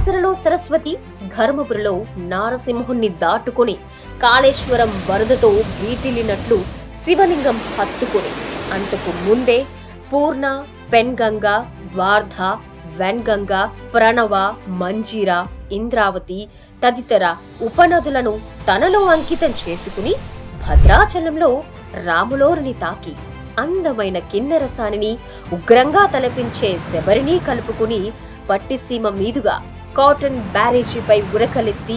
బాసరలో సరస్వతి, ధర్మపురిలో నారసింహుణ్ణి దాటుకుని కాళేశ్వరం వరదతో భీతిల్లినట్లు శివలింగం హత్తుకుని అంతకు ముందే పూర్ణ, పెన్గంగా, ద్వార్ధ, వెన్గంగా, ప్రణవ, మంజీరా, ఇంద్రావతి తదితర ఉపనదులను తనలో అంకితం చేసుకుని భద్రాచలంలో రాములోరుని తాకి అందమైన కిన్నెరసానిని ఉగ్రంగా తలపించే శబరిని కలుపుకుని పట్టిసీమ మీదుగా కాటన్ బ్యారేజీపై ఉరకలెత్తి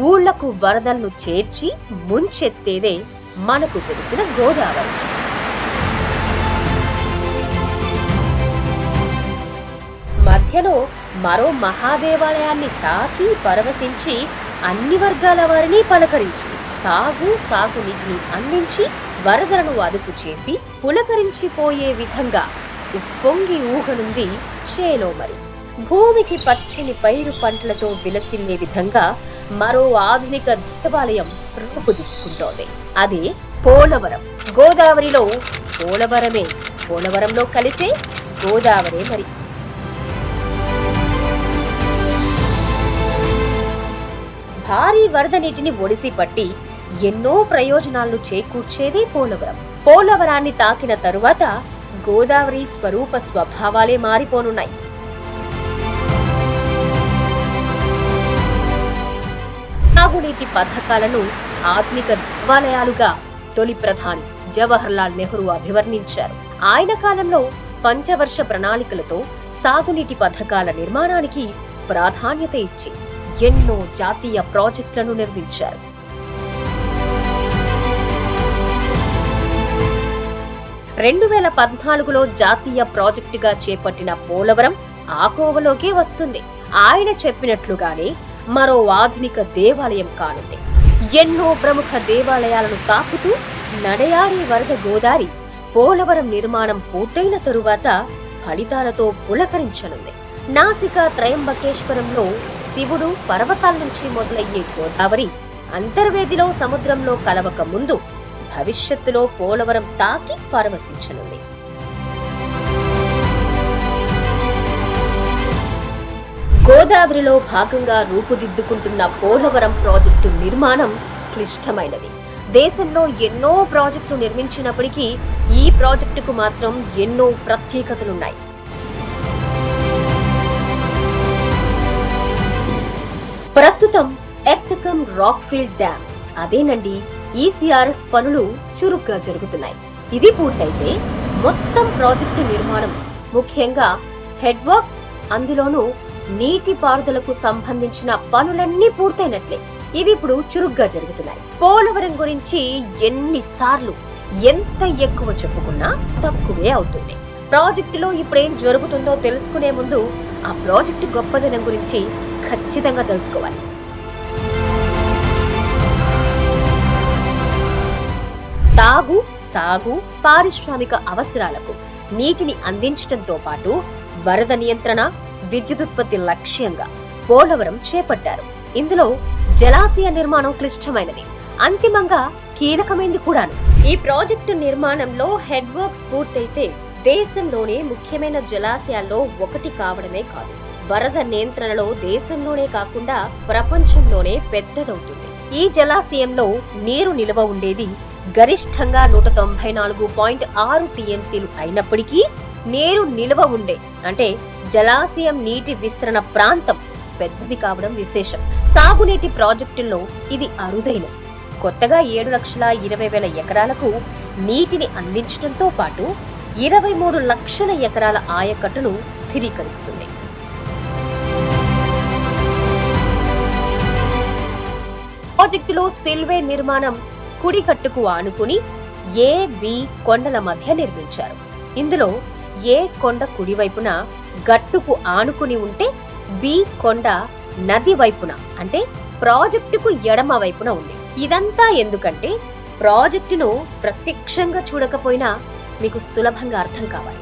ఊళ్లకు వరదలను చేర్చి ముంచెత్తేదే మనకు తెలిసిన గోదావరి. మధ్యలో మరో మహాదేవాలయాన్ని తాకి పరవశించి అన్ని వర్గాల వారిని పలకరించి తాగు సాగు నీటిని అందించి వరదలను అదుపు చేసి పులకరించిపోయే విధంగా ఉప్పొంగి ఊగనుంది చేలోమరి. భూమికి పచ్చని పైరు పంటలతో విలసిల్లే విధంగా మరో ఆధునిక దేవాలయం రూపుదిద్దుకుంటోంది. అదే పోలవరం. గోదావరిలో పోలవరమే, పోలవరంలో కలిసే గోదావరే మరి. భారీ వరద నీటిని ఒడిసి పట్టి ఎన్నో ప్రయోజనాలను చేకూర్చేదే పోలవరం. పోలవరాన్ని తాకిన తరువాత గోదావరి స్వరూప స్వభావాలే మారిపోనున్నాయి. తాగునీటి పథకాలను ఆధునిక దేవాలయాలుగా తొలి ప్రధాని జవహర్లాల్ నెహ్రూ అభివర్ణించారు. ఆయన కాలంలో పంచవర్ష ప్రణాళికలతో సాగునీటి పథకాల నిర్మాణానికి ప్రాధాన్యత ఇచ్చి ఎన్నో జాతీయ ప్రాజెక్టులను నిర్మించారు. 2014లో జాతీయ ప్రాజెక్టుగా చేపట్టిన పోలవరం ఆ కోవలోకే వస్తుంది. ఆయన చెప్పినట్లుగానే మరో ఆధునిక దేవాలయం కానుంది. ఎన్నో ప్రముఖ దేవాలయాలను తాకుతూ నడయాడే వరద గోదావరి పోలవరం నిర్మాణం పూర్తయిన తరువాత ఫలితాలతో పులకరించనుంది. నాసిక త్రయంబకేశ్వరంలో శివుడు పర్వతాల నుంచి మొదలయ్యే గోదావరి అంతర్వేదిలో సముద్రంలో కలవక ముందు భవిష్యత్తులో పోలవరం తాకి పరవశించనుంది. గోదావరిలో భాగంగా రూపుదిద్దుకుంటున్న పోలవరం ప్రాజెక్టు నిర్మాణం క్లిష్టమైనది. దేశంలో ఎన్నో ప్రాజెక్టులు నిర్మించినప్పటికీ ఈ ప్రాజెక్టుకు మాత్రం ఎన్నో ప్రత్యేకతలున్నాయి. ప్రస్తుతం ఎర్త్కమ్ రాక్ఫీల్డ్ డ్యామ్, అదేనండి ఈసీఆర్ఎఫ్ పనులు చురుగ్గా జరుగుతున్నాయి. ఇది పూర్తయితే మొత్తం ప్రాజెక్టు నిర్మాణం, ముఖ్యంగా హెడ్ వర్క్స్, అందులోనూ నీటి పారుదలకు సంబంధించిన పనులన్నీ పూర్తయినట్లే. ఇవి ఇప్పుడు చురుగ్గా జరుగుతున్నాయి. పోలవరం గురించి ఎన్నిసార్లు ఎంత ఎక్కువ చెప్పుకున్నా తక్కువే అవుతుంది. ప్రాజెక్టులో ఇప్పుడేం జరుగుతుందో తెలుసుకునే ముందు ఆ ప్రాజెక్టు గొప్పదనం గురించి ఖచ్చితంగా తెలుసుకోవాలి. తాగు, సాగు, పారిశ్రామిక అవసరాలకు నీటిని అందించడంతో పాటు వరద నియంత్రణ, విద్యుదుత్పత్తి లక్ష్యంగా పోలవరం చేపట్టారు. ఇందులో జలాశయ నిర్మాణం క్లిష్టమైనది, అంతిమంగా కీలకమైంది కూడాను. ఈ ప్రాజెక్టు నిర్మాణంలో హెడ్ వర్క్స్ పూర్తయితే దేశంలోనే ముఖ్యమైన జలాశయాల్లో ఒకటి కావడమే కాదు, వరద నియంత్రణలో దేశంలోనే కాకుండా ప్రపంచంలోనే పెద్దదవుతుంది. ఈ జలాశయంలో నీరు నిల్వ ఉండేది గరిష్టంగా 194.6 టీఎంసీలు అయినప్పటికీ నీరు నిల్వ ఉండే, అంటే జలాశయం నీటి విస్తరణ ప్రాంతం పెద్దది కావడం విశేషం. సాగునీటి ప్రాజెక్టుల్లో ఇది అరుదైనది. కొత్తగా 7,20,000 ఎకరాలకు నీటిని అందించడంతో పాటు 23 లక్షల ఎకరాల ఆయకట్టును స్థిరీకరిస్తుంది. ప్రాజెక్టులో స్పిల్వే నిర్మాణం కుడికట్టుకు ఆనుకుని ఏ, బి కొండల మధ్య నిర్మించారు. ఇందులో ఏ కొండ కుడివైపున గట్టుకు ఆనుకుని ఉంటే బి కొండ నది వైపున, అంటే ప్రాజెక్టుకు ఎడమ వైపున ఉంది. ఇదంతా ఎందుకంటే ప్రాజెక్టును ప్రత్యక్షంగా చూడకపోయినా మీకు సులభంగా అర్థం కావాలి.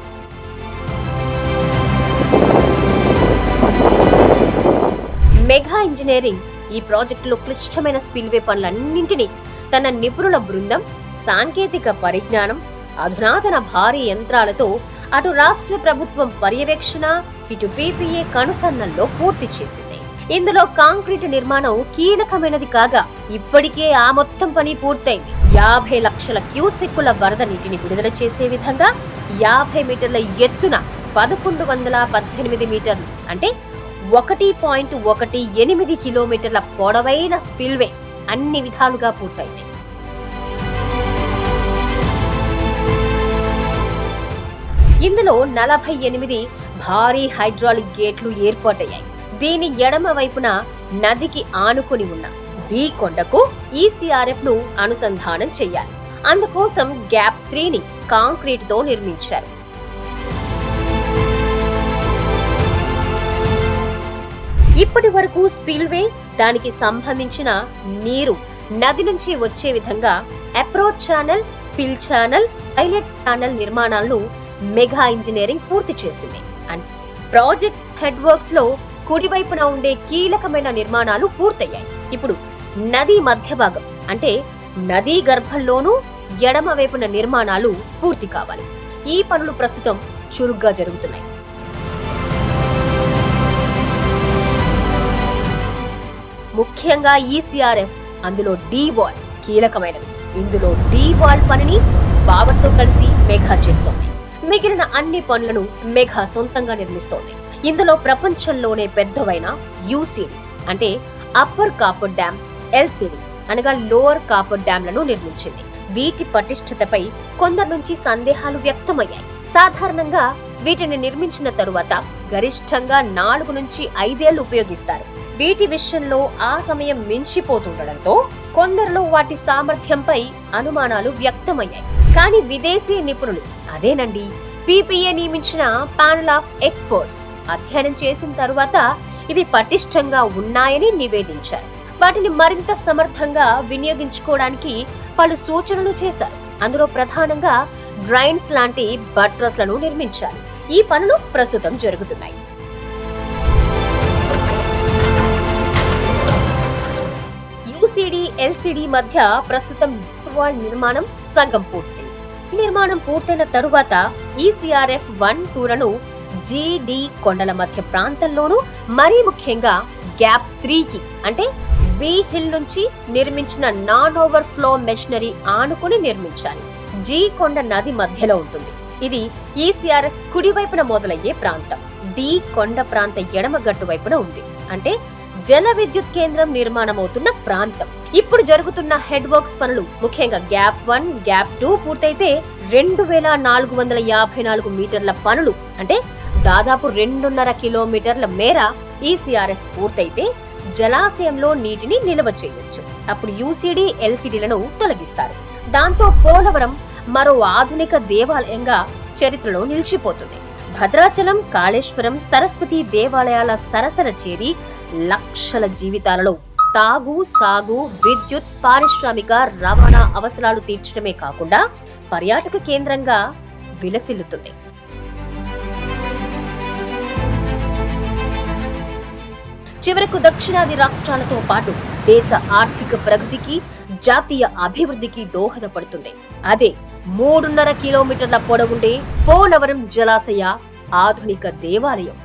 మెగా ఇంజనీరింగ్ ఈ ప్రాజెక్టులో క్లిష్టమైన స్పిల్వే పనులన్నింటినీ తన నిపుణుల బృందం, సాంకేతిక పరిజ్ఞానం, అధునాతన భారీ యంత్రాలతో అటు రాష్ట్ర ప్రభుత్వం పర్యవేక్షణ, ఇటు పీపీఏ కనుసన్నల్లో పూర్తి చేసింది. ఇందులో కాంక్రీట్ నిర్మాణం కీలకమైనది కాగా ఇప్పటికే ఆ మొత్తం పని పూర్తయింది. 50 లక్షల క్యూసెక్కుల వరద నీటిని విడుదల చేసే విధంగా 50 మీటర్ల ఎత్తున 1118 మీటర్లు అంటే 1.18 కిలోమీటర్ల పొడవైన స్పిల్వే అన్ని విధాలుగా పూర్తయింది. ఇందులో 48 భారీ హైడ్రాలిక్ గేట్లు ఏర్పాటయ్యాయి. దీని ఎడమ వైపున నదికి ఆనుకుని ఉన్న బి కొండకు ఈసీఆర్ఎఫ్ ను అనుసంధానం చేయాలి. అందుకోసం గ్యాప్ 3ని కాంక్రీట్ తో నిర్మించారు. ఇప్పటి వరకు స్పిల్వే, దానికి సంబంధించిన నీరు నది నుంచి వచ్చే విధంగా అప్రోచ్ ఛానల్, పిల్ ఛానల్, పైలట్ ఛానల్ నిర్మాణాలను మెగా ఇంజనీరింగ్ పూర్తి చేసింది. అంటే ప్రాజెక్ట్ హెడ్ వర్క్స్ లో కుడివైపున ఉండే కీలకమైన నిర్మాణాలు పూర్తయ్యాయి. ఇప్పుడు నది మధ్య భాగం అంటే నదీ గర్భంలోనూ ఎడమ వైపున నిర్మాణాలు పూర్తి కావాలి. ఈ పనులు ప్రస్తుతం చురుగ్గా జరుగుతున్నాయి. ముఖ్యంగా ఈసీఆర్ఎఫ్, అందులో డి వాల్ కీలకమైనది. ఇందులో డి వాల్ పనిని బావట్తో కలిసి మెగా చేస్తోంది. మిగిలిన అన్ని పనులను మెగా సొంతంగా నిర్మిస్తోంది. ఇందులో ప్రపంచంలోనే పెద్దవైన యూసీడీ అంటే అప్పర్ కాపర్ డ్యామ్, ఎల్సీడీ అనగా లోవర్ కాపర్ డ్యాంలను నిర్మించింది. వీటి పటిష్టతపై కొందరి నుంచి సందేహాలు వ్యక్తమయ్యాయి. సాధారణంగా వీటిని నిర్మించిన తరువాత గరిష్టంగా 4 నుంచి 5 ఏళ్లు ఉపయోగిస్తారు. వీటి విషయంలో ఆ సమయం మించిపోతుండటంతో కొందరిలో వాటి సామర్థ్యంపై అనుమానాలు వ్యక్తమయ్యాయి. కానీ విదేశీ నిపుణులు, అదేనండి పీపీఏ నియమించిన ప్యానెల్ ఆఫ్ ఎక్స్పర్ట్స్ అధ్యయనం చేసిన తరువాత ఇవి పటిష్టంగా ఉన్నాయని నివేదించారు. వాటిని మరింత సమర్థంగా వినియోగించుకోవడానికి పలు సూచనలు చేశారు. అందులో ప్రధానంగా డ్రైన్స్ లాంటి బట్రస్లను నిర్మించారు. ఈ పనులు ప్రస్తుతం జరుగుతున్నాయి. యూసీడీ, ఎల్సీడీ మధ్య ప్రస్తుతం వాల్ నిర్మాణం సగం పూర్తయింది. నిర్మాణం పూర్తయిన తరువాత ఈసీఆర్ఎఫ్ 1, 2లను జీడి కొండల మధ్య ప్రాంతంలోనూ, మరీ ముఖ్యంగా గ్యాప్ 3కి అంటే బి హిల్ నుంచి నిర్మించిన నాన్ ఓవర్ ఫ్లో మెషినరీ ఆనుకుని నిర్మించాలి. జీ కొండ నది మధ్యలో ఉంటుంది. ఇది ఈసీఆర్ఎఫ్ కుడివైపున మొదలయ్యే ప్రాంతం. డి కొండ ప్రాంత ఎడమ గట్టు వైపున ఉంది. అంటే జల విద్యుత్ కేంద్రం నిర్మాణమవుతున్న ప్రాంతం. ఇప్పుడు జరుగుతున్న హెడ్ వర్క్స్ పనులు ముఖ్యంగా గ్యాప్ 1, గ్యాప్ 2 పూర్తయితే 2454 మీటర్ల పనులు అంటే దాదాపు 2.5 కిలోమీటర్ల మేర ఈసీఆర్ఎఫ్ పూర్తయితే జలాశయంలో నీటిని నిల్వ చేయొచ్చు. అప్పుడు యూసీడీ, ఎల్సీడీలను తొలగిస్తారు. దాంతో పోలవరం మరో ఆధునిక దేవాలయంగా చరిత్రలో నిలిచిపోతుంది. భద్రాచలం, కాళేశ్వరం, సరస్వతి దేవాలయాల సరసన చేరి లక్షల జీవితాలలో తాగు, సాగు, విద్యుత్, పారిశ్రామిక, రవాణా అవసరాలు తీర్చడమే కాకుండా పర్యాటక కేంద్రంగా విలసిల్లుతుంది. చివరకు దక్షిణాది రాష్ట్రాలతో పాటు దేశ ఆర్థిక ప్రగతికి, జాతీయ అభివృద్ధికి దోహదపడుతుంది. అదే 3.5 కిలోమీటర్ల పొడవుండే పోలవరం జలాశయ ఆధునిక దేవాలయం.